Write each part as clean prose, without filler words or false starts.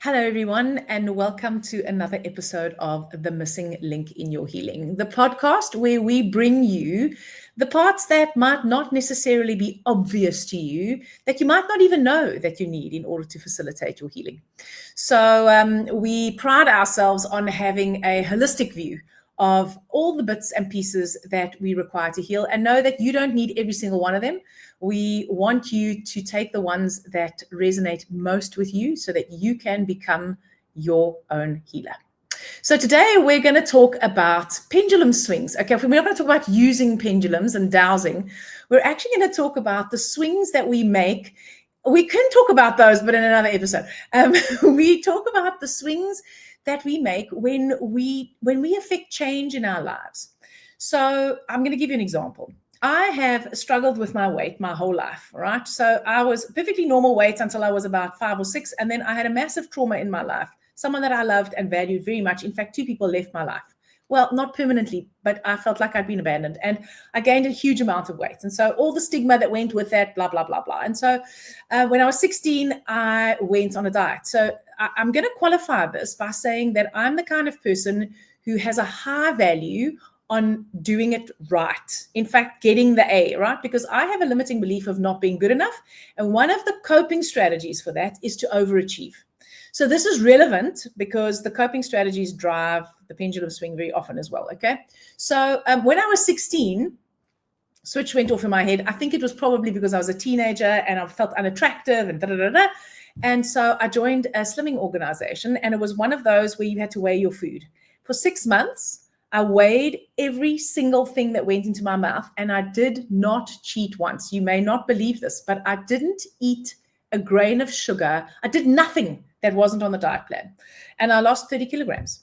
Hello, everyone, and welcome to another episode of The Missing Link in Your Healing, the podcast where we bring you the parts that might not necessarily be obvious to you, that you might not even know that you need in order to facilitate your healing. So we pride ourselves on having a holistic view of all the bits and pieces that we require to heal, and know that you don't need every single one of them. We want you to take the ones that resonate most with you so that you can become your own healer. So today we're going to talk about pendulum swings. Okay, we're not going to talk about using pendulums and dowsing. We're actually going to talk about the swings that we make. We can talk about those, but in another episode. We talk about the swings that we make when we affect change in our lives. So I'm going to give you an example. I have struggled with my weight my whole life, right? So I was perfectly normal weight until I was about 5 or 6. And then I had a massive trauma in my life. Someone that I loved and valued very much. In fact, 2 people left my life. Well, not permanently, but I felt like I'd been abandoned. And I gained a huge amount of weight. And so all the stigma that went with that, blah, blah, blah, blah. And so when I was 16, I went on a diet. So I'm going to qualify this by saying that I'm the kind of person who has a high value on doing it right. In fact, getting the A, right? Because I have a limiting belief of not being good enough. And one of the coping strategies for that is to overachieve. So this is relevant because the coping strategies drive the pendulum swing very often as well, okay? So when I was 16, switch went off in my head. I think it was probably because I was a teenager and I felt unattractive and da-da-da-da. And so I joined a slimming organization, and it was one of those where you had to weigh your food. For 6 months, I weighed every single thing that went into my mouth, and I did not cheat once. You may not believe this, but I didn't eat a grain of sugar. I did nothing that wasn't on the diet plan. And I lost 30 kilograms.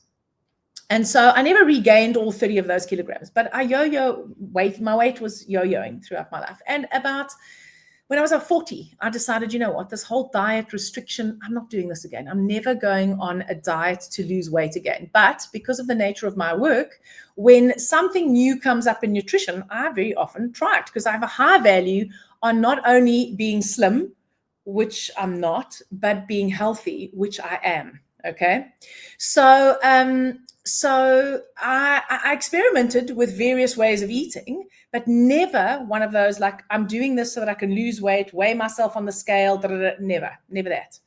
And so I never regained all 30 of those kilograms, but I yo-yo weight. My weight was yo-yoing throughout my life. And when I was 40, I decided, you know what, this whole diet restriction, I'm not doing this again. I'm never going on a diet to lose weight again. But because of the nature of my work, when something new comes up in nutrition, I very often try it because I have a high value on not only being slim, which I'm not, but being healthy, which I am. Okay. So I experimented with various ways of eating, but never one of those, like, I'm doing this so that I can lose weight, weigh myself on the scale, never that.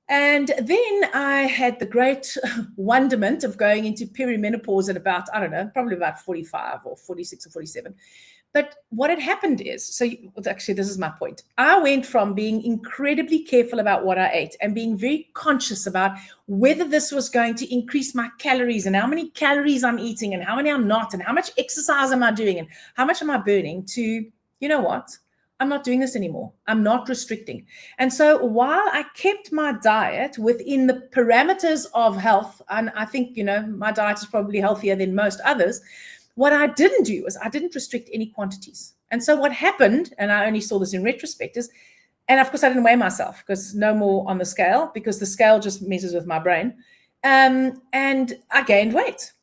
And then I had the great wonderment of going into perimenopause at about, I don't know, probably about 45 or 46 or 47. But what had happened is, actually, this is my point. I went from being incredibly careful about what I ate and being very conscious about whether this was going to increase my calories and how many calories I'm eating and how many I'm not and how much exercise am I doing and how much am I burning, to, you know what? I'm not doing this anymore. I'm not restricting. And so while I kept my diet within the parameters of health, and I think, my diet is probably healthier than most others, what I didn't do was I didn't restrict any quantities. And so what happened, and I only saw this in retrospect, is, and of course I didn't weigh myself because no more on the scale, because the scale just messes with my brain. And I gained weight.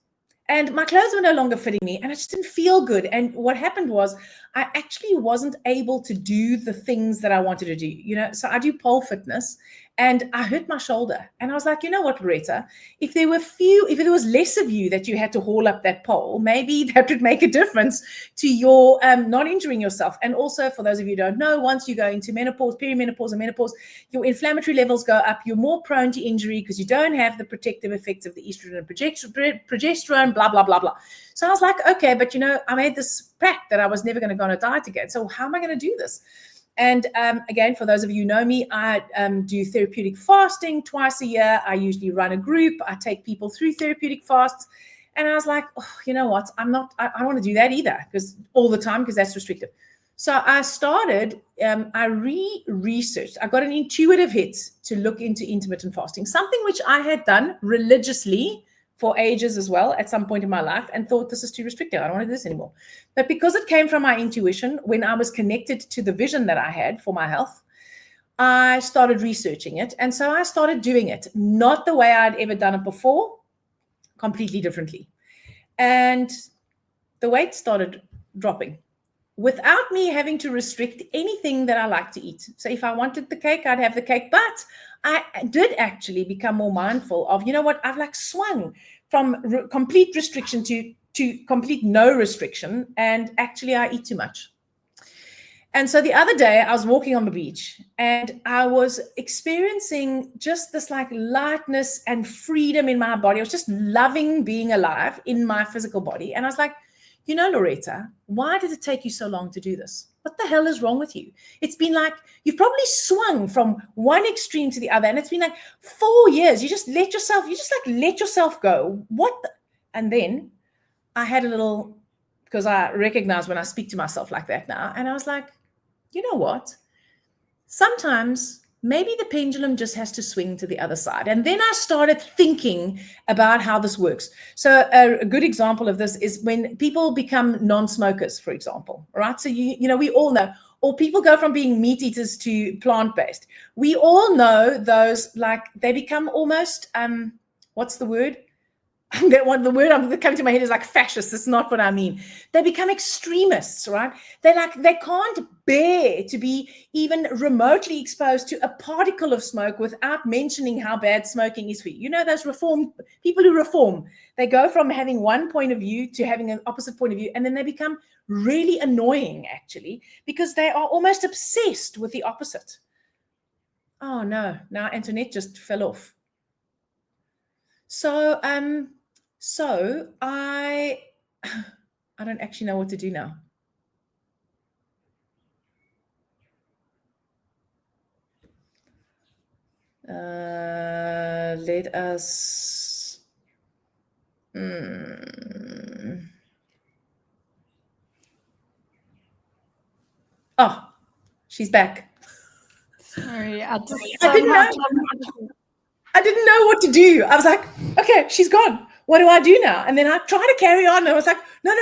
And my clothes were no longer fitting me, and I just didn't feel good. And what happened was I actually wasn't able to do the things that I wanted to do. So I do pole fitness, and I hurt my shoulder. And I was like, you know what, Loretta, if there was less of you that you had to haul up that pole, maybe that would make a difference to your not injuring yourself. And also, for those of you who don't know, once you go into menopause, perimenopause, and menopause, your inflammatory levels go up. You're more prone to injury because you don't have the protective effects of the estrogen and progesterone, blah, blah, blah, blah. So I was like, okay, but I made this pact that I was never going to go on a diet again. So how am I going to do this? And again, for those of you who know me, I do therapeutic fasting twice a year. I usually run a group. I take people through therapeutic fasts. And I was like, oh, you know what? I don't want to do that either, because all the time, because that's restrictive. So I started, I researched. I got an intuitive hit to look into intermittent fasting, something which I had done religiously for ages as well at some point in my life, and thought, this is too restrictive. I don't want to do this anymore. But because it came from my intuition, when I was connected to the vision that I had for my health, I started researching it. And so I started doing it, not the way I'd ever done it before, completely differently. And the weight started dropping. without me having to restrict anything that I like to eat. So if I wanted the cake, I'd have the cake. But I did actually become more mindful of, you know what, I've like swung from complete restriction to complete no restriction. And actually I eat too much. And so the other day I was walking on the beach and I was experiencing just this like lightness and freedom in my body. I was just loving being alive in my physical body. And I was like, you know, Loretta, why did it take you so long to do this? What the hell is wrong with you? It's been like, you've probably swung from one extreme to the other. And it's been like 4 years. You just let yourself go. And then I had a little, because I recognize when I speak to myself like that now. And I was like, you know what? Sometimes maybe the pendulum just has to swing to the other side. And then I started thinking about how this works. So a good example of this is when people become non-smokers, for example, right? So, you know, we all know, or people go from being meat eaters to plant-based. We all know those, like they become almost, what's the word? The word that comes to my head is like fascists. It's not what I mean. They become extremists, right? They can't bear to be even remotely exposed to a particle of smoke without mentioning how bad smoking is for you. You know, those people who reform, they go from having one point of view to having an opposite point of view, and then they become really annoying, actually, because they are almost obsessed with the opposite. Oh no, now Antoinette just fell off. So I don't actually know what to do now. Let us. Oh, she's back. Sorry, I didn't know what to do. I was like, okay, she's gone. What do I do now? And then I try to carry on. And I was like, no.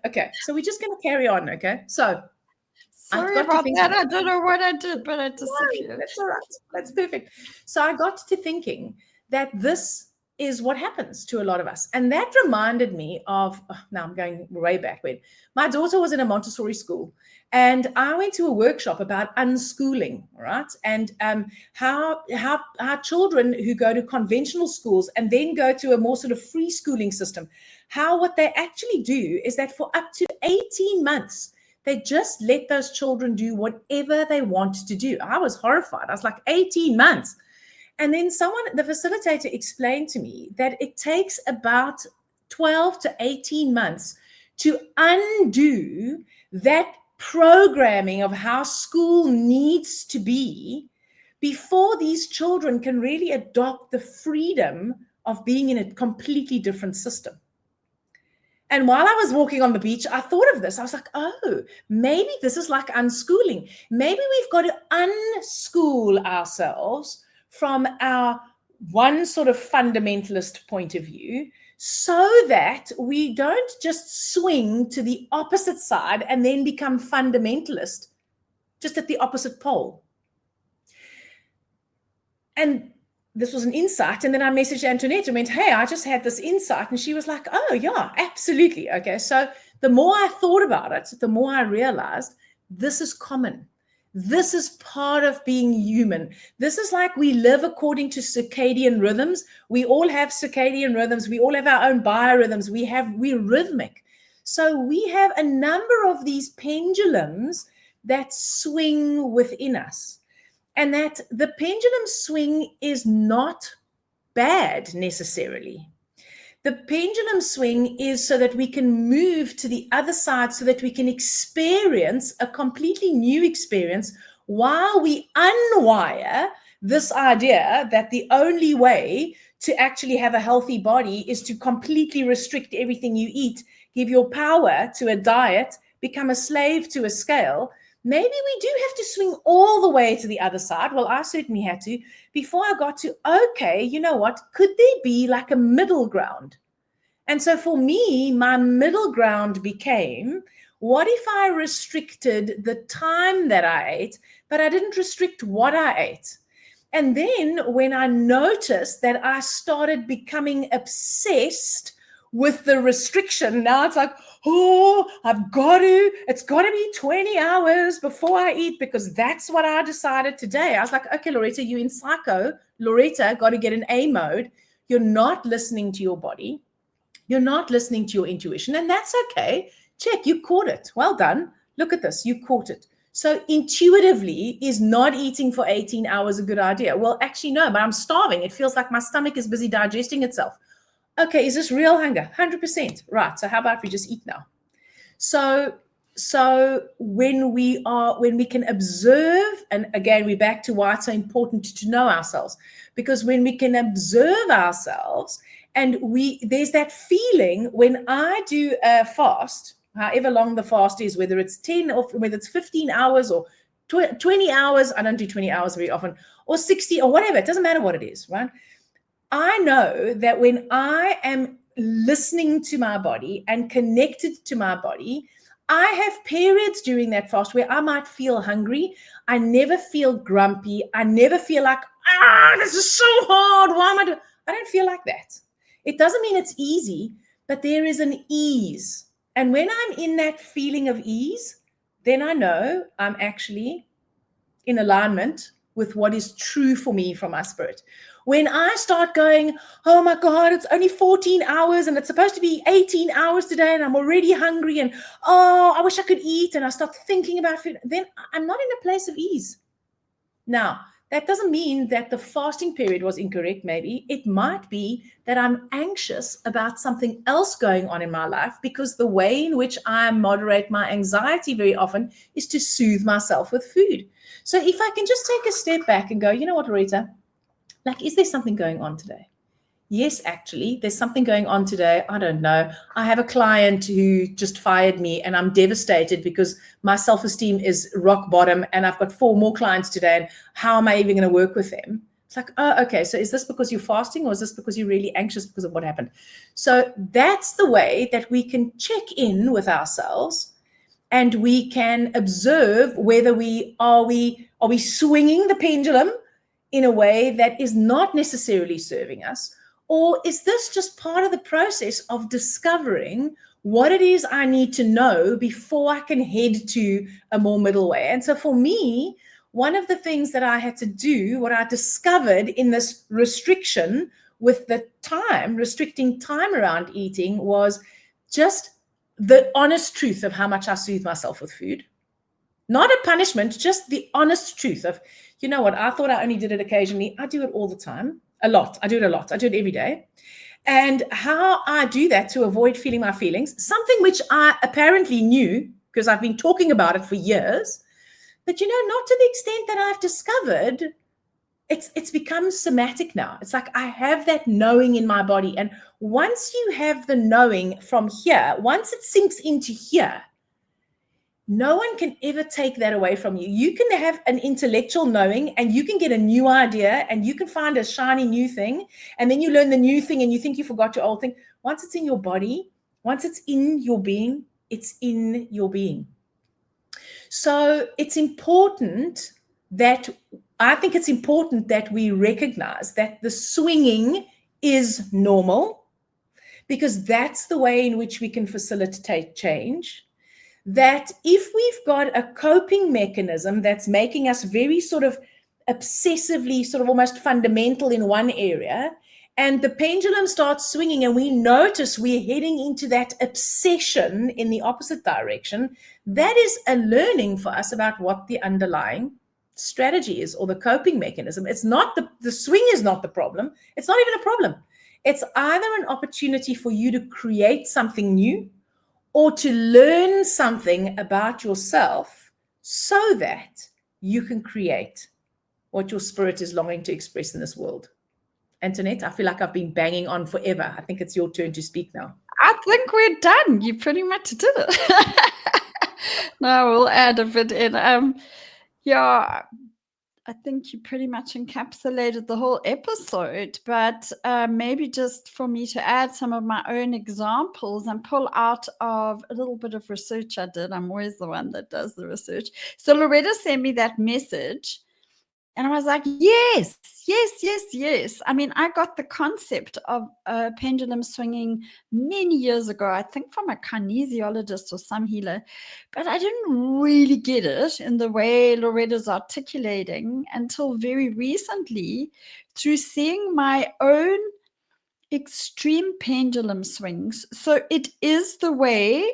Okay, so we're just going to carry on. Okay, so sorry about that. I don't know what I did, but I disappeared. That's all right. That's perfect. So I got to thinking that this is what happens to a lot of us. And that reminded me of, now I'm going way back when my daughter was in a Montessori school. And I went to a workshop about unschooling, right? And how children who go to conventional schools and then go to a more sort of free schooling system, how what they actually do is that for up to 18 months, they just let those children do whatever they want to do. I was horrified. I was like, 18 months. And then the facilitator explained to me that it takes about 12 to 18 months to undo that programming of how school needs to be before these children can really adopt the freedom of being in a completely different system. And while I was walking on the beach, I thought of this. I was like, oh, maybe this is like unschooling. Maybe we've got to unschool ourselves from our one sort of fundamentalist point of view so that we don't just swing to the opposite side and then become fundamentalist just at the opposite pole. And this was an insight. And then I messaged Antoinette and went, hey, I just had this insight. And she was like, oh, yeah, absolutely. Okay. So the more I thought about it, the more I realized this is common. This is part of being human. This is like we live according to circadian rhythms. We all have circadian rhythms. We all have our own biorhythms. We're rhythmic. So we have a number of these pendulums that swing within us. And that the pendulum swing is not bad necessarily. The pendulum swing is so that we can move to the other side so that we can experience a completely new experience while we unwire this idea that the only way to actually have a healthy body is to completely restrict everything you eat, give your power to a diet, become a slave to a scale. Maybe we do have to swing all the way to the other side. Well, I certainly had to before I got to, okay, you know what? Could there be like a middle ground? And so for me, my middle ground became, what if I restricted the time that I ate, but I didn't restrict what I ate? And then when I noticed that I started becoming obsessed with the restriction. Now it's like, oh, it's got to be 20 hours before I eat because that's what I decided today. I was like, okay, Loretta, you in psycho. Loretta, got to get in A mode. You're not listening to your body. You're not listening to your intuition, and that's okay. Check, you caught it. Well done. Look at this, you caught it. So intuitively, is not eating for 18 hours a good idea? Well, actually, no, but I'm starving. It feels like my stomach is busy digesting itself. Okay, is this real hunger? 100%. Right, so how about we just eat now? So when we can observe, and again, we're back to why it's so important to know ourselves, because when we can observe ourselves, and there's that feeling when I do a fast, however long the fast is, whether it's 10 or whether it's 15 hours or 20 hours, I don't do 20 hours very often, or 60 or whatever, it doesn't matter what it is, right? I know that when I am listening to my body and connected to my body, I have periods during that fast where I might feel hungry. I never feel grumpy. I never feel like, this is so hard. Why am I doing? I don't feel like that. It doesn't mean it's easy, but there is an ease. And when I'm in that feeling of ease, then I know I'm actually in alignment with what is true for me from my spirit. When I start going, oh my God, it's only 14 hours and it's supposed to be 18 hours today and I'm already hungry and, I wish I could eat, and I start thinking about food, then I'm not in a place of ease. Now, that doesn't mean that the fasting period was incorrect, maybe. It might be that I'm anxious about something else going on in my life, because the way in which I moderate my anxiety very often is to soothe myself with food. So if I can just take a step back and go, you know what, Loretta? Like, is there something going on today? Yes, actually, there's something going on today. I don't know. I have a client who just fired me and I'm devastated because my self-esteem is rock bottom and I've got 4 more clients today. And how am I even going to work with them? It's like, oh, okay. So is this because you're fasting, or is this because you're really anxious because of what happened? So that's the way that we can check in with ourselves, and we can observe whether are we swinging the pendulum in a way that is not necessarily serving us, or is this just part of the process of discovering what it is I need to know before I can head to a more middle way? And so for me, one of the things that I had to do, what I discovered in this restriction with the time, restricting time around eating, was just the honest truth of how much I soothe myself with food. Not a punishment, just the honest truth of, you know what, I thought I only did it occasionally. I do it all the time, a lot. I do it a lot. I do it every day. And how I do that to avoid feeling my feelings, something which I apparently knew because I've been talking about it for years, but, not to the extent that I've discovered. It's become somatic now. It's like I have that knowing in my body. And once you have the knowing from here, once it sinks into here, no one can ever take that away from you. You can have an intellectual knowing and you can get a new idea and you can find a shiny new thing, and then you learn the new thing and you think you forgot your old thing. Once it's in your body, once it's in your being, it's in your being. So it's important that, I think it's important that we recognize that the swinging is normal, because that's the way in which we can facilitate change. That if we've got a coping mechanism that's making us very sort of obsessively, sort of almost fundamental in one area, and the pendulum starts swinging and we notice we're heading into that obsession in the opposite direction, that is a learning for us about what the underlying strategy is, or the coping mechanism. It's not the swing is not the problem. It's not even a problem. It's either an opportunity for you to create something new, or to learn something about yourself so that you can create what your spirit is longing to express in this world. Antoinette, I feel like I've been banging on forever. I think it's your turn to speak now. I think we're done. You pretty much did it. No, we'll add a bit in. Yeah, I think you pretty much encapsulated the whole episode, but maybe just for me to add some of my own examples and pull out of a little bit of research I did. I'm always the one that does the research. So Loretta sent me that message And I was like, yes, yes, yes, yes. I mean, I got the concept of pendulum swinging many years ago, I think from a kinesiologist or some healer, but I didn't really get it in the way Loretta's articulating until very recently through seeing my own extreme pendulum swings. So it is the way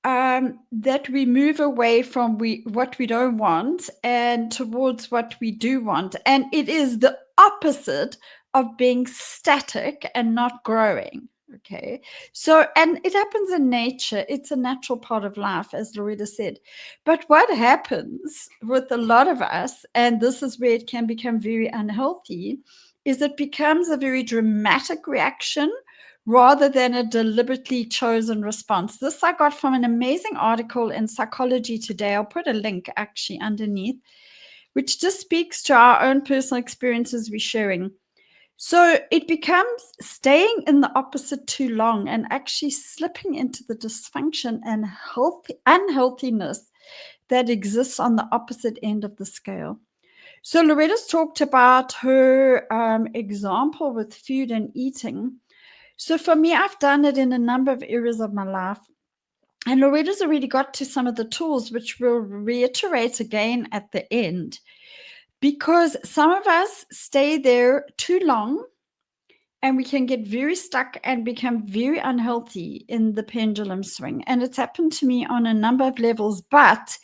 that we move away from what we don't want and towards what we do want. And it is the opposite of being static and not growing. Okay. So, and it happens in nature. It's a natural part of life, as Loretta said. But what happens with a lot of us, and this is where it can become very unhealthy, is it becomes a very dramatic reaction rather than a deliberately chosen response. This I got from an amazing article in Psychology Today. I'll put a link actually underneath, which just speaks to our own personal experiences we're sharing. So it becomes staying in the opposite too long and actually slipping into the dysfunction and unhealthiness that exists on the opposite end of the scale. So Loretta's talked about her example with food and eating. So for me, I've done it in a number of areas of my life. And Loretta's already got to some of the tools, which we'll reiterate again at the end, because some of us stay there too long and we can get very stuck and become very unhealthy in the pendulum swing. And it's happened to me on a number of levels, but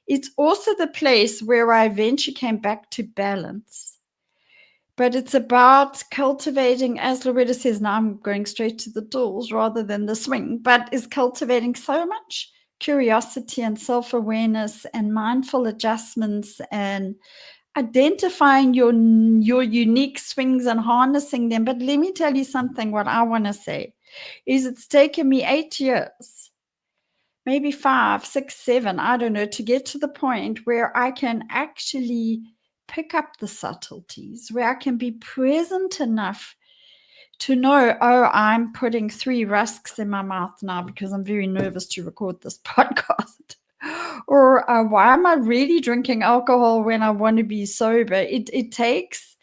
it's also the place where I eventually came back to balance. But it's about cultivating, as Loretta says, now I'm going straight to the tools rather than the swing, but is cultivating so much curiosity and self-awareness and mindful adjustments and identifying your unique swings and harnessing them. But let me tell you something, what I want to say is it's taken me 8 years, maybe 5, 6, 7, I don't know, to get to the point where I can actually pick up the subtleties, where I can be present enough to know, oh, I'm putting 3 rusks in my mouth now because I'm very nervous to record this podcast. Or why am I really drinking alcohol when I want to be sober? It takes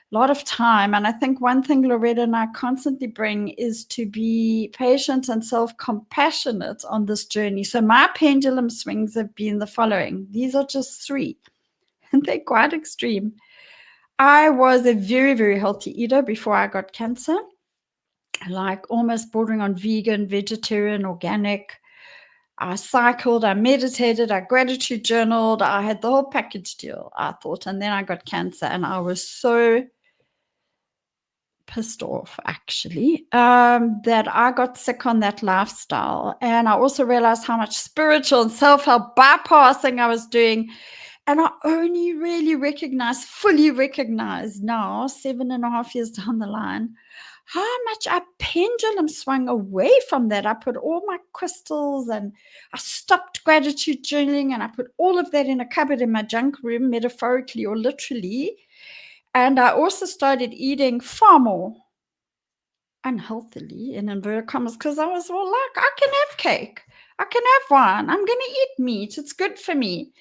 a lot of time. And I think one thing Loretta and I constantly bring is to be patient and self-compassionate on this journey. So my pendulum swings have been the following. These are just 3. And they're quite extreme. I was a very, very healthy eater before I got cancer, like almost bordering on vegan, vegetarian, organic. I cycled, I meditated, I gratitude journaled, I had the whole package deal, I thought. And then I got cancer and I was so pissed off, actually, that I got sick on that lifestyle. And I also realized how much spiritual and self-help bypassing I was doing. And I only really fully recognize now, 7.5 years down the line, how much I pendulum swung away from that. I put all my crystals and I stopped gratitude journaling and I put all of that in a cupboard in my junk room, metaphorically or literally. And I also started eating far more unhealthily, in inverted commas, because I was, well, like, I can have cake, I can have wine, I'm going to eat meat, it's good for me.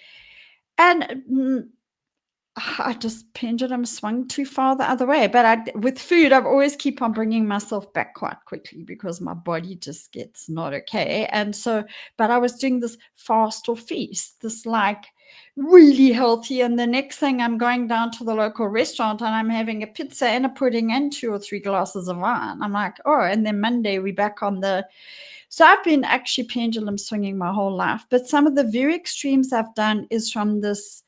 And I just pendulum swung too far the other way. But with food, I've always keep on bringing myself back quite quickly because my body just gets not okay. And so, but I was doing this fast or feast, this like really healthy. And the next thing I'm going down to the local restaurant and I'm having a pizza and a pudding and 2 or 3 glasses of wine. I'm like, oh, and then Monday we're back on the. So I've been actually pendulum swinging my whole life. But some of the very extremes I've done is from this,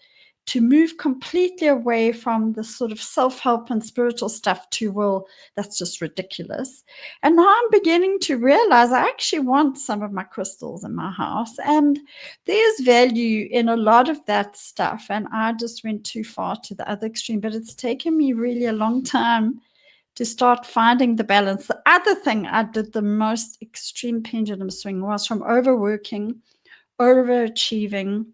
to move completely away from the sort of self-help and spiritual stuff to, well, that's just ridiculous. And now I'm beginning to realize I actually want some of my crystals in my house. And there's value in a lot of that stuff. And I just went too far to the other extreme. But it's taken me really a long time to start finding the balance. The other thing I did, the most extreme pendulum swing, was from overworking, overachieving.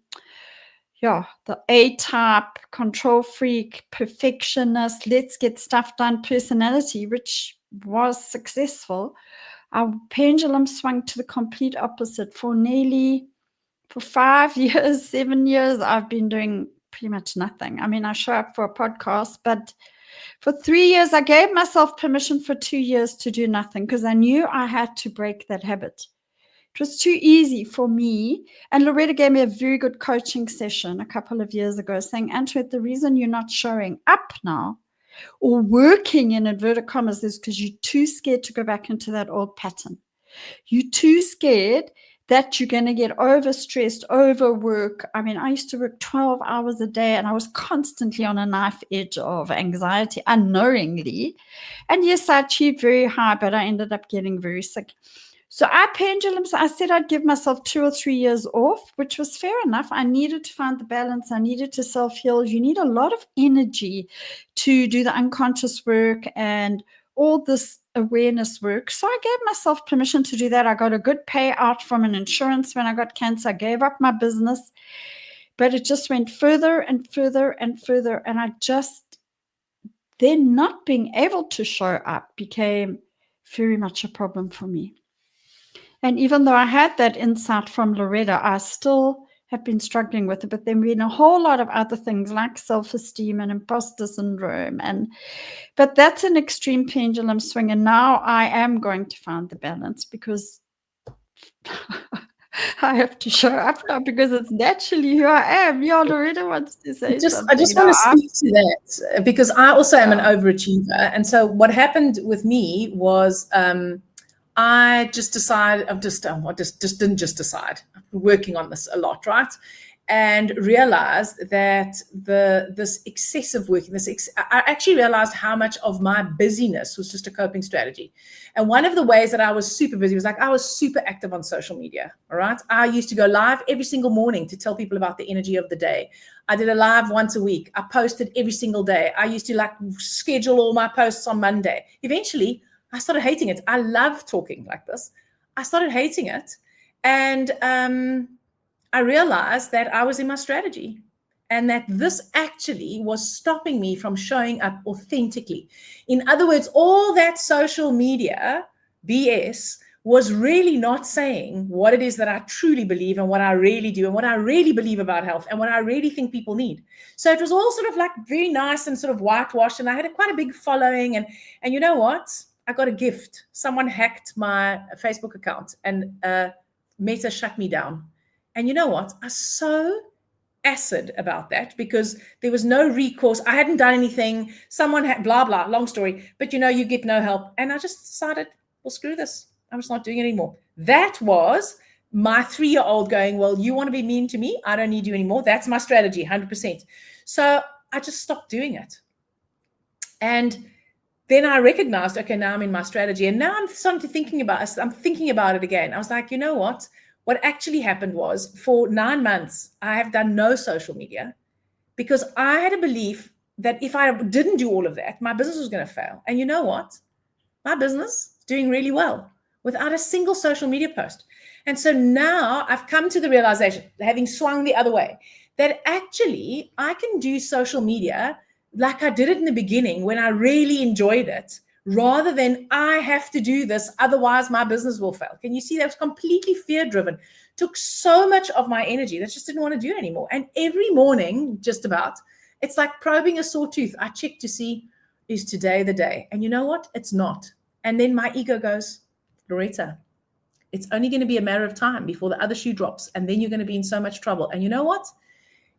Yeah, the A-type, control freak, perfectionist, let's get stuff done personality, which was successful. Our pendulum swung to the complete opposite. For 5 years, 7 years, I've been doing pretty much nothing. I mean, I show up for a podcast, but for 3 years, I gave myself permission for 2 years to do nothing because I knew I had to break that habit. It was too easy for me. And Loretta gave me a very good coaching session a couple of years ago saying, Antoinette, the reason you're not showing up now or working in inverted commas is because you're too scared to go back into that old pattern. You're too scared that you're going to get overstressed, overwork. I mean, I used to work 12 hours a day and I was constantly on a knife edge of anxiety unknowingly. And yes, I achieved very high, but I ended up getting very sick. So I pendulum. So I said I'd give myself 2 or 3 years off, which was fair enough. I needed to find the balance. I needed to self-heal. You need a lot of energy to do the unconscious work and all this awareness work. So I gave myself permission to do that. I got a good payout from an insurance when I got cancer. I gave up my business, but it just went further and further and further. And I just, then not being able to show up became very much a problem for me. And even though I had that insight from Loretta, I still have been struggling with it. But there have been a whole lot of other things like self-esteem and imposter syndrome. But that's an extreme pendulum swing. And now I am going to find the balance because I have to show up now because it's naturally who I am. Yeah, Loretta wants to say something. I just want to speak to that because I also am an overachiever. And so what happened with me was I just decided, I just didn't just decide. I've been working on this a lot, right? And realized that this excessive working, I actually realized how much of my busyness was just a coping strategy. And one of the ways that I was super busy was I was super active on social media, all right? I used to go live every single morning to tell people about the energy of the day. I did a live once a week. I posted every single day. I used to schedule all my posts on Monday. Eventually, I started hating it. I love talking like this. I started hating it. And I realized that I was in my strategy and that this actually was stopping me from showing up authentically. In other words, all that social media BS was really not saying what it is that I truly believe and what I really do and what I really believe about health and what I really think people need. So it was all sort of very nice and sort of whitewashed. And I had quite a big following. And you know what? I got a gift. Someone hacked my Facebook account and Meta shut me down. And you know what? I was so acid about that because there was no recourse. I hadn't done anything. Someone had blah, blah, long story. But you get no help. And I just decided, well, screw this. I'm just not doing it anymore. That was my 3-year-old going, well, you want to be mean to me? I don't need you anymore. That's my strategy, 100%. So I just stopped doing it. And then I recognized, okay, now I'm in my strategy. And now I'm starting to thinking about it again. I was like, you know what? What actually happened was for 9 months, I have done no social media because I had a belief that if I didn't do all of that, my business was going to fail. And you know what? My business is doing really well without a single social media post. And so now I've come to the realization, having swung the other way, that actually I can do social media like I did it in the beginning when I really enjoyed it, rather than I have to do this, otherwise my business will fail. Can you see that was completely fear-driven? Took so much of my energy that I just didn't want to do it anymore. And every morning, just about, it's like probing a sore tooth. I check to see, is today the day? And you know what? It's not. And then my ego goes, Loretta, it's only going to be a matter of time before the other shoe drops. And then you're going to be in so much trouble. And you know what?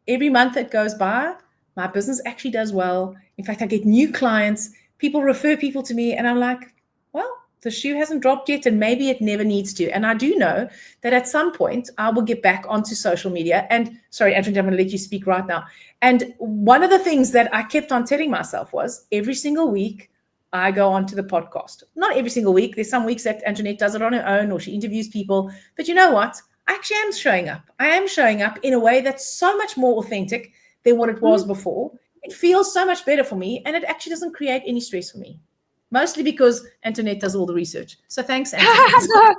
Every month that goes by, my business actually does well. In fact, I get new clients. People refer people to me. And I'm like, well, the shoe hasn't dropped yet. And maybe it never needs to. And I do know that at some point, I will get back onto social media. And sorry, Andrew, I'm going to let you speak right now. And one of the things that I kept on telling myself was every single week, I go onto the podcast. Not every single week. There's some weeks that Antoinette does it on her own or she interviews people. But you know what? I actually am showing up. I am showing up in a way that's so much more authentic than what it was before. It feels so much better for me. And it actually doesn't create any stress for me. Mostly because Antoinette does all the research. So thanks, Antoinette. No,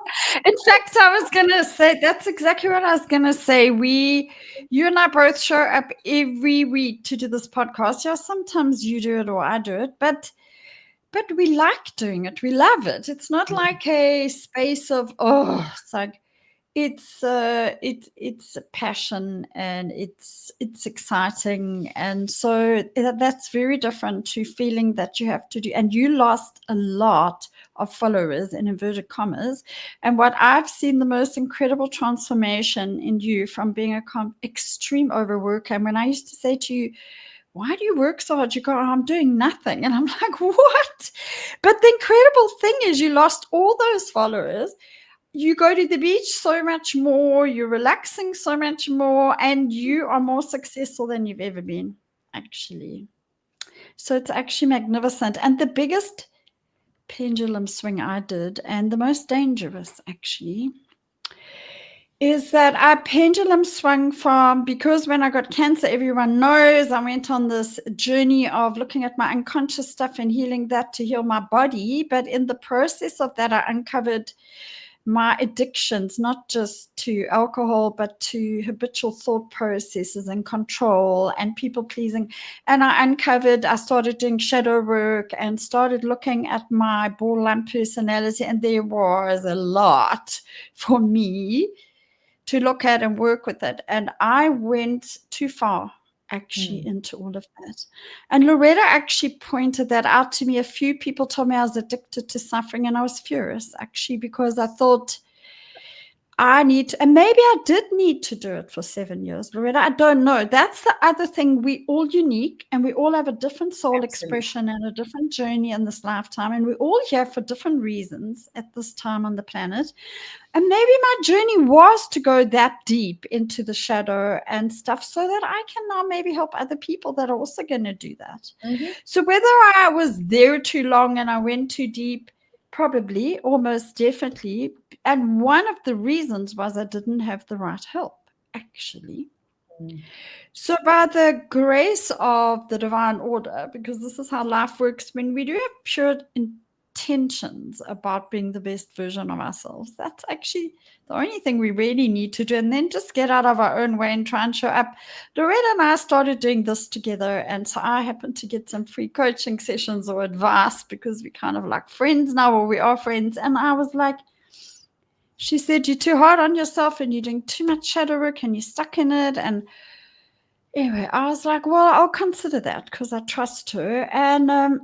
in fact, I was going to say, that's exactly what I was going to say. You and I both show up every week to do this podcast. Yeah, sometimes you do it or I do it, but we like doing it. We love it. It's not like a space of, it's like it's it's a passion, and it's exciting, and so that's very different to feeling that you have to do. And you lost a lot of followers in inverted commas, and what I've seen the most incredible transformation in you from being a extreme overworker. And when I used to say to you, why do you work so hard? You go, oh, I'm doing nothing. And I'm like, what? But the incredible thing is you lost all those followers. You go to the beach so much more, you're relaxing so much more, and you are more successful than you've ever been, actually. So it's actually magnificent. And the biggest pendulum swing I did, and the most dangerous, actually, is that I pendulum swung from, because when I got cancer, everyone knows I went on this journey of looking at my unconscious stuff and healing that to heal my body. But in the process of that, I uncovered my addictions, not just to alcohol, but to habitual thought processes and control and people pleasing. And I started doing shadow work and started looking at my borderline personality. And there was a lot for me to look at and work with it. And I went too far actually into all of that. And Loretta actually pointed that out to me. A few people told me I was addicted to suffering, and I was furious actually, because I thought I need to, and maybe I did need to do it for 7 years, Loretta. I don't know. That's the other thing. We all unique, and we all have a different soul expression and a different journey in this lifetime. And we're all here for different reasons at this time on the planet. And maybe my journey was to go that deep into the shadow and stuff, so that I can now maybe help other people that are also going to do that. So whether I was there too long and I went too deep, probably, almost definitely. And one of the reasons was I didn't have the right help, actually. So by the grace of the divine order, because this is how life works, when we do have pure intentions about being the best version of ourselves, that's actually the only thing we really need to do. And then just get out of our own way and try and show up. Loretta and I started doing this together, and so I happened to get some free coaching sessions or advice, because we kind of like friends now, or we are friends. And I was like, she said, you're too hard on yourself and you're doing too much shadow work and you're stuck in it. And anyway, I was like, well, I'll consider that, because I trust her. And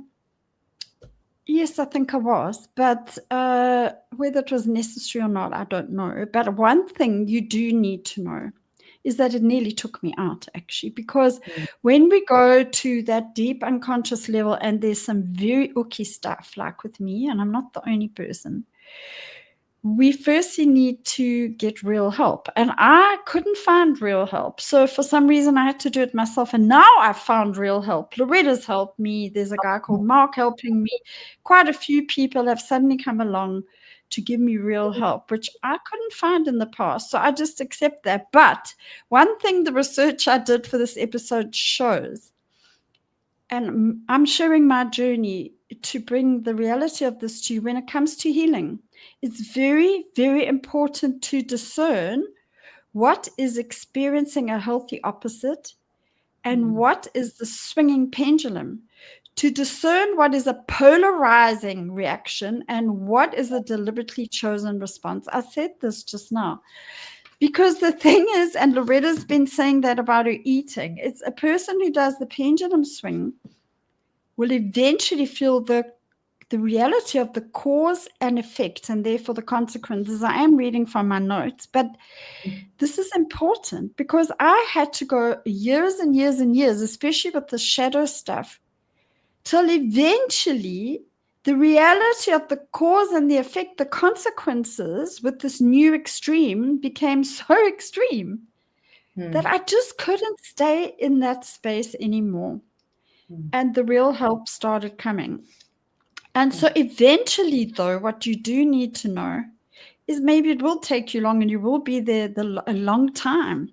yes, I think I was, but whether it was necessary or not, I don't know. But one thing you do need to know is that it nearly took me out, actually, because when we go to that deep unconscious level, and there's some very ooky stuff, like with me, and I'm not the only person, we firstly need to get real help. And I couldn't find real help. So for some reason, I had to do it myself. And now I've found real help. Loretta's helped me. There's a guy called Mark helping me. Quite a few people have suddenly come along to give me real help, which I couldn't find in the past. So I just accept that. But one thing the research I did for this episode shows, and I'm sharing my journey to bring the reality of this to you when it comes to healing, it's very, very important to discern what is experiencing a healthy opposite and what is the swinging pendulum, to discern what is a polarizing reaction and what is a deliberately chosen response. I said this just now, because the thing is, and Loretta's been saying that about her eating, it's a person who does the pendulum swing will eventually feel the reality of the cause and effect, and therefore the consequences. I am reading from my notes, but this is important, because I had to go years and years and years, especially with the shadow stuff, till eventually the reality of the cause and the effect, the consequences with this new extreme became so extreme that I just couldn't stay in that space anymore. And the real help started coming. And so eventually, though, what you do need to know is maybe it will take you long and you will be there a long time.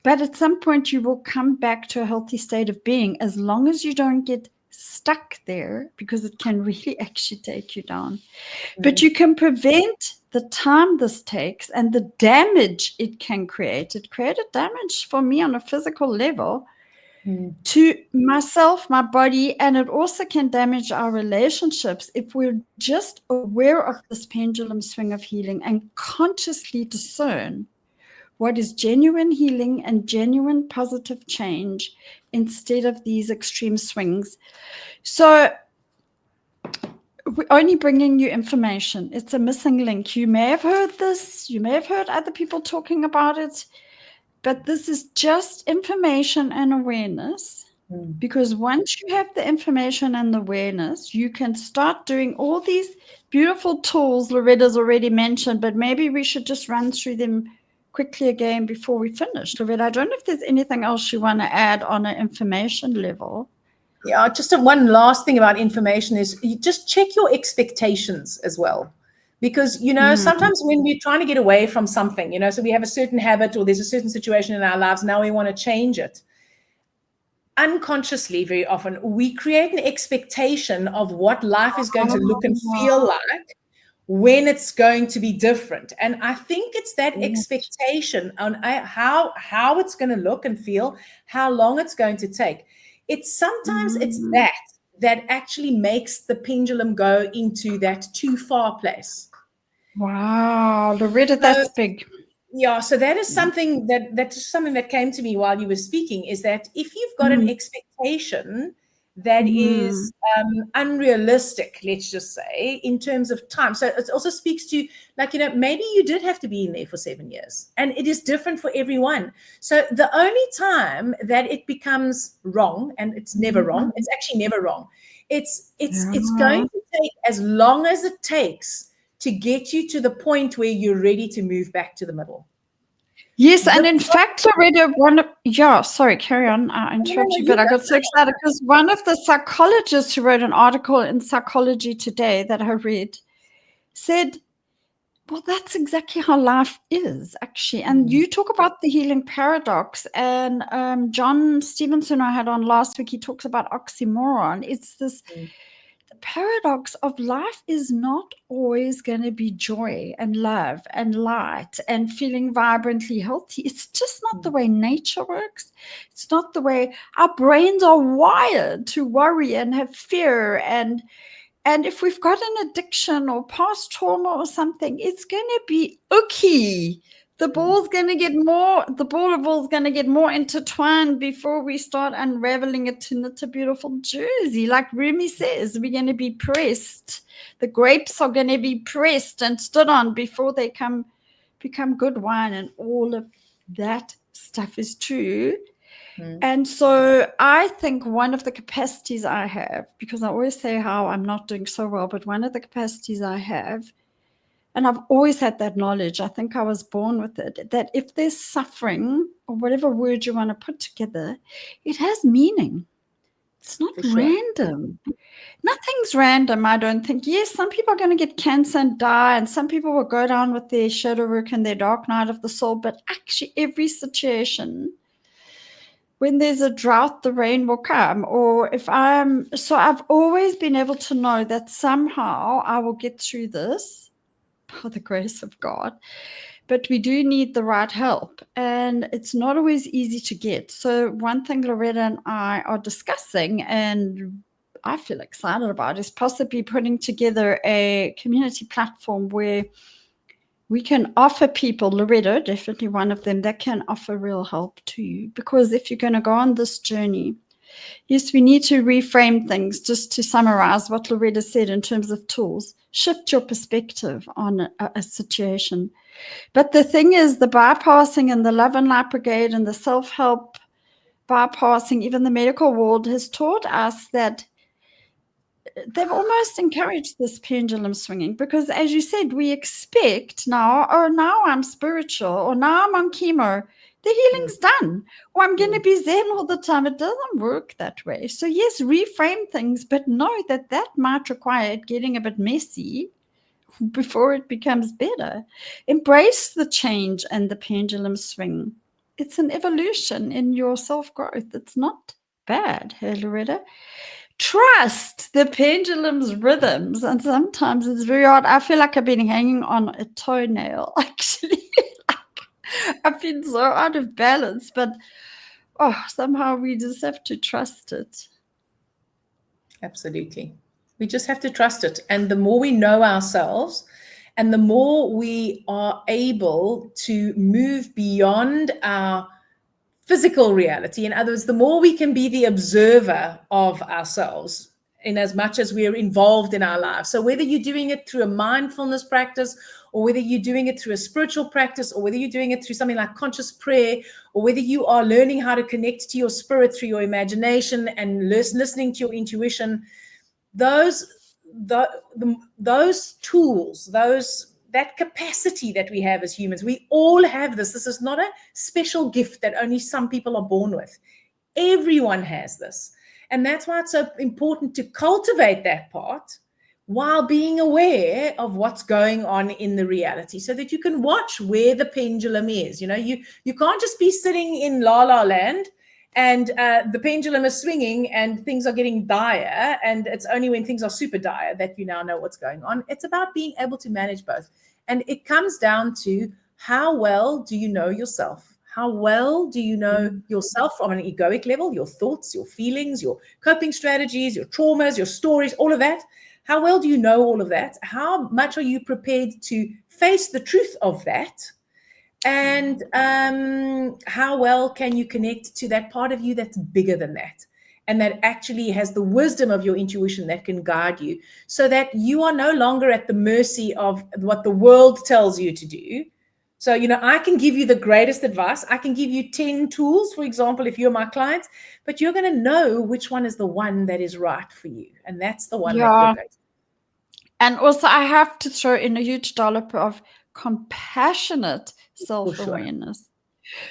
But at some point, you will come back to a healthy state of being, as long as you don't get stuck there, because it can really actually take you down. But you can prevent the time this takes and the damage it can create. It created damage for me on a physical level, to myself, my body, and it also can damage our relationships if we're just aware of this pendulum swing of healing and consciously discern what is genuine healing and genuine positive change instead of these extreme swings. So we're only bringing you information. It's a missing link. You may have heard this. You may have heard other people talking about it. But this is just information and awareness, because once you have the information and the awareness, you can start doing all these beautiful tools Loretta's already mentioned, but maybe we should just run through them quickly again before we finish. Loretta, I don't know if there's anything else you want to add on an information level. Yeah, just one last thing about information is you just check your expectations as well. Because, sometimes when we're trying to get away from something, so we have a certain habit or there's a certain situation in our lives, now we want to change it. Unconsciously, very often, we create an expectation of what life is going to look and feel like when it's going to be different. And I think it's that expectation on how it's going to look and feel, how long it's going to take. It's sometimes it's that actually makes the pendulum go into that too far place. Wow, Loretta, that's big. Yeah, so that is something that came to me while you were speaking, is that if you've got an expectation that is unrealistic, let's just say, in terms of time. So it also speaks to, maybe you did have to be in there for 7 years, and it is different for everyone. So the only time that it becomes wrong, and it's never wrong, it's actually never wrong. It's going to take as long as it takes to get you to the point where you're ready to move back to the middle. Yes, and in fact, Loretta, sorry, carry on. I interrupt you, but I got so excited because one of the psychologists who wrote an article in Psychology Today that I read said, well, that's exactly how life is, actually. And you talk about the healing paradox, and John Stevenson I had on last week, he talks about oxymoron. It's this paradox of life is not always going to be joy and love and light and feeling vibrantly healthy. It's just not the way nature works. It's not the way our brains are wired to worry and have fear. And if we've got an addiction or past trauma or something, it's going to be okay. The ball of wool is going to get more intertwined before we start unraveling it to knit a beautiful jersey. Like Rumi says, we're going to be pressed. The grapes are going to be pressed and stood on before they become good wine, and all of that stuff is true. And so I think one of the capacities I have, because I always say how I'm not doing so well, but one of the capacities I have, and I've always had that knowledge, I think I was born with it, that if there's suffering, or whatever word you want to put together, it has meaning. It's not random. Nothing's random, I don't think. Yes, some people are going to get cancer and die, and some people will go down with their shadow work and their dark night of the soul, but actually every situation, when there's a drought, the rain will come. Or so I've always been able to know that somehow I will get through this by the grace of God. But we do need the right help, and it's not always easy to get. So one thing Loretta and I are discussing, and I feel excited about, is possibly putting together a community platform where we can offer people, Loretta, definitely one of them, that can offer real help to you. Because if you're going to go on this journey, yes, we need to reframe things. Just to summarize what Loretta said in terms of tools, shift your perspective on a situation. But the thing is, the bypassing and the Love and Light Brigade and the self-help bypassing, even the medical world, has taught us that they've almost encouraged this pendulum swinging, because as you said, we expect now I'm spiritual, or now I'm on chemo, the healing's done, or I'm going to be Zen all the time. It doesn't work that way. So yes, reframe things, but know that might require it getting a bit messy before it becomes better. Embrace the change and the pendulum swing. It's an evolution in your self-growth. It's not bad, hey, Loretta? Trust the pendulum's rhythms. And sometimes it's very hard. I feel like I've been hanging on a toenail, actually. I've been so out of balance, but somehow we just have to trust it. Absolutely. We just have to trust it. And the more we know ourselves, and the more we are able to move beyond our physical reality, in other words, the more we can be the observer of ourselves in as much as we're involved in our lives. So whether you're doing it through a mindfulness practice, or whether you're doing it through a spiritual practice, or whether you're doing it through something like conscious prayer, or whether you are learning how to connect to your spirit through your imagination and listening to your intuition, those tools, that capacity that we have as humans, we all have this. This is not a special gift that only some people are born with. Everyone has this. And that's why it's so important to cultivate that part while being aware of what's going on in the reality, so that you can watch where the pendulum is. You can't just be sitting in la la land and the pendulum is swinging and things are getting dire, and it's only when things are super dire that you now know what's going on. It's about being able to manage both. And it comes down to, how well do you know yourself? How well do you know yourself from an egoic level, your thoughts, your feelings, your coping strategies, your traumas, your stories, all of that? How well do you know all of that? How much are you prepared to face the truth of that? And how well can you connect to that part of you that's bigger than that, and that actually has the wisdom of your intuition that can guide you, so that you are no longer at the mercy of what the world tells you to do. So, I can give you the greatest advice. I can give you 10 tools, for example, if you're my client, but you're going to know which one is the one that is right for you. And that's the one that you're going to. And also, I have to throw in a huge dollop of compassionate self-awareness.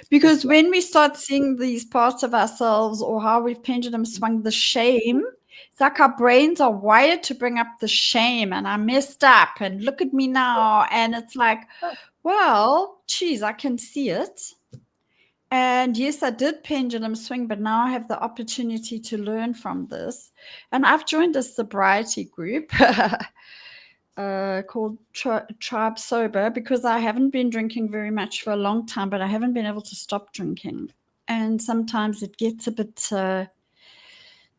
Because when we start seeing these parts of ourselves, or how we've pendulum swung the shame, it's like our brains are wired to bring up the shame, and I messed up, and look at me now. And it's like, well, geez, I can see it. And yes, I did pendulum swing, but now I have the opportunity to learn from this. And I've joined a sobriety group called Tribe Sober, because I haven't been drinking very much for a long time, but I haven't been able to stop drinking. And sometimes it gets a bit,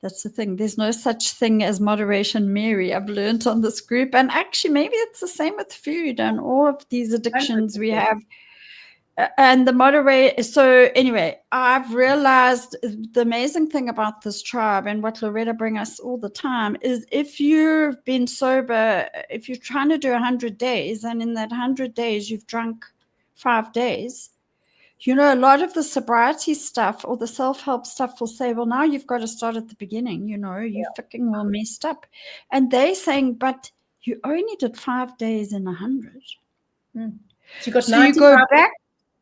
that's the thing. There's no such thing as moderation, Mary, I've learned on this group. And actually, maybe it's the same with food and all of these addictions we have. And the moderate. So anyway, I've realized the amazing thing about this tribe, and what Loretta brings us all the time, is if you've been sober, if you're trying to do 100 days, and in that 100 days you've drunk 5 days, a lot of the sobriety stuff or the self-help stuff will say, well, now you've got to start at the beginning. You fucking well messed up. And they're saying, but you only did 5 days in 100. So you go back.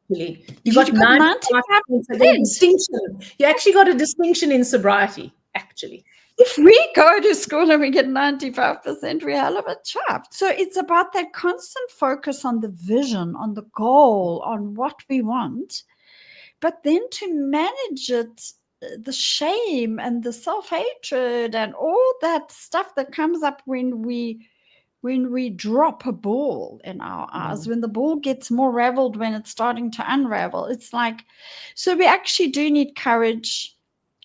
You got 95%. Distinction. You actually got a distinction in sobriety, actually. If we go to school and we get 95%, we're hell of a chap. So it's about that constant focus on the vision, on the goal, on what we want. But then to manage it, the shame and the self-hatred and all that stuff that comes up when we drop a ball in our eyes, when the ball gets more raveled, when it's starting to unravel. It's like, so we actually do need courage.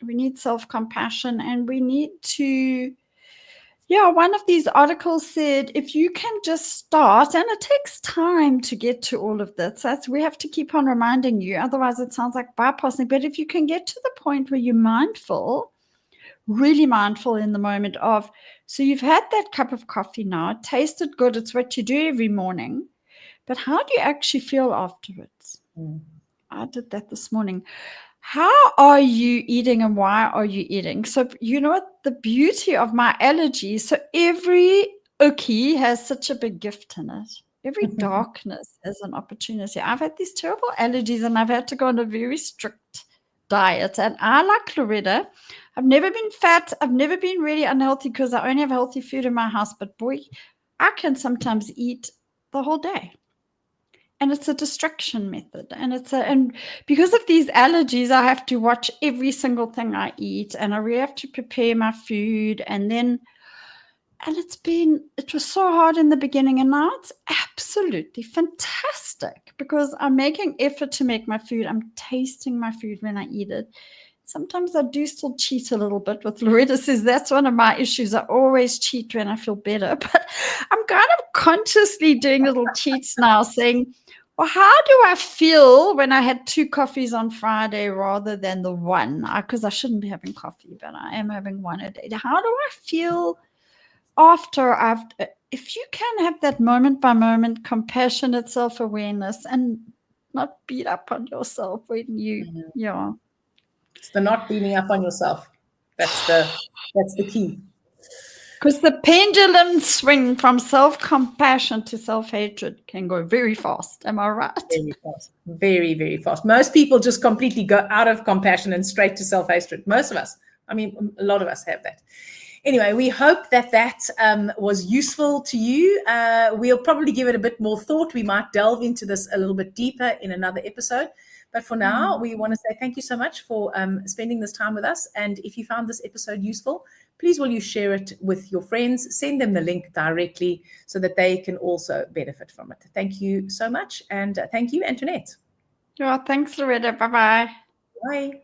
We need self-compassion, and we need to, one of these articles said, if you can just start, and it takes time to get to all of this. We have to keep on reminding you. Otherwise it sounds like bypassing. But if you can get to the point where you're mindful, really mindful in the moment of, so you've had that cup of coffee now, it tasted good, it's what you do every morning, but how do you actually feel afterwards? I did that this morning. How are you eating, and why are you eating? So you know what the beauty of my allergies, so every ookie has such a big gift in it. Every darkness has an opportunity. I've had these terrible allergies, and I've had to go on a very strict diet. And I, like Loretta, I've never been fat. I've never been really unhealthy because I only have healthy food in my house. But boy, I can sometimes eat the whole day. And it's a distraction method. And because of these allergies, I have to watch every single thing I eat, and I really have to prepare my food. And then And it was so hard in the beginning, and now it's absolutely fantastic because I'm making effort to make my food. I'm tasting my food when I eat it. Sometimes I do still cheat a little bit. With Loretta says that's one of my issues. I always cheat when I feel better, but I'm kind of consciously doing little cheats now, saying, well, how do I feel when I had 2 coffees on Friday rather than the one? Because I shouldn't be having coffee, but I am having one a day. How do I feel after if you can have that moment by moment compassionate self-awareness and not beat up on yourself when you It's the not beating up on yourself. That's the key. Because the pendulum swing from self-compassion to self-hatred can go very fast. Am I right? Very fast. Very, very fast. Most people just completely go out of compassion and straight to self-hatred. Most of us. I mean, a lot of us have that. Anyway, we hope that was useful to you. We'll probably give it a bit more thought. We might delve into this a little bit deeper in another episode. But for now, we want to say thank you so much for spending this time with us. And if you found this episode useful, please will you share it with your friends, send them the link directly so that they can also benefit from it. Thank you so much. And thank you, Antoinette. Yeah, thanks, Loretta. Bye-bye. Bye.